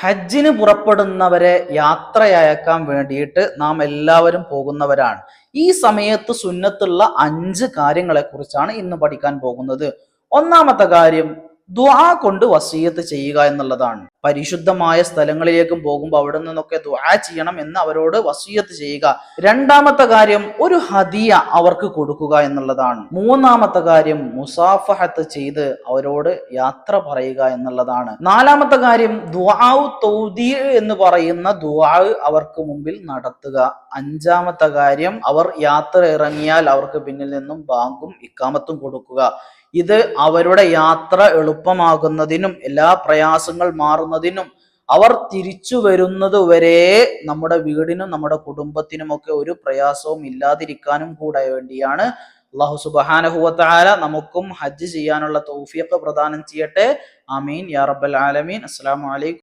ഹജ്ജിന് പുറപ്പെടുന്നവരെ യാത്രയയക്കാൻ വേണ്ടിയിട്ട് നാം എല്ലാവരും പോകുന്നവരാണ്. ഈ സമയത്ത് സുന്നത്തുള്ള 5 കാര്യങ്ങളെ കുറിച്ചാണ് ഇന്ന് പഠിക്കാൻ പോകുന്നത്. ഒന്നാമത്തെ കാര്യം ദുആ കൊണ്ട് വസിയത്ത് ചെയ്യുക എന്നുള്ളതാണ്. പരിശുദ്ധമായ സ്ഥലങ്ങളിലേക്കും പോകുമ്പോൾ അവിടെ നിന്നൊക്കെ ദുആ ചെയ്യണം എന്ന് അവരോട് വസിയത്ത് ചെയ്യുക. രണ്ടാമത്തെ കാര്യം ഒരു ഹദിയ അവർക്ക് കൊടുക്കുക എന്നുള്ളതാണ്. മൂന്നാമത്തെ കാര്യം മുസാഫഹത്ത് ചെയ്ത് അവരോട് യാത്ര പറയുക എന്നുള്ളതാണ്. നാലാമത്തെ കാര്യം ദുആ തൗദീ എന്ന് പറയുന്ന ദുആ അവർക്ക് മുമ്പിൽ നടത്തുക. അഞ്ചാമത്തെ കാര്യം അവർ യാത്ര ഇറങ്ങിയാൽ അവർക്ക് പിന്നിൽ നിന്നും ബാങ്കും ഇഖാമത്തും കൊടുക്കുക. ഇത് അവരുടെ യാത്ര എളുപ്പമാകുന്നതിനും എല്ലാ പ്രയാസങ്ങൾ മാറുന്നതിനും അവർ തിരിച്ചു വരുന്നത് വരെ നമ്മുടെ വീടിനും നമ്മുടെ കുടുംബത്തിനുമൊക്കെ ഒരു പ്രയാസവും ഇല്ലാതിരിക്കാനും കൂടെ വേണ്ടിയാണ്. അല്ലാഹു സുബ്ഹാനഹു വ തആല നമുക്കും ഹജ്ജ് ചെയ്യാനുള്ള തൗഫീഖ് പ്രദാനം ചെയ്യട്ടെ. ആമീൻ യാ റബ്ബൽ ആലമീൻ. അസ്സലാമു അലൈക്കും.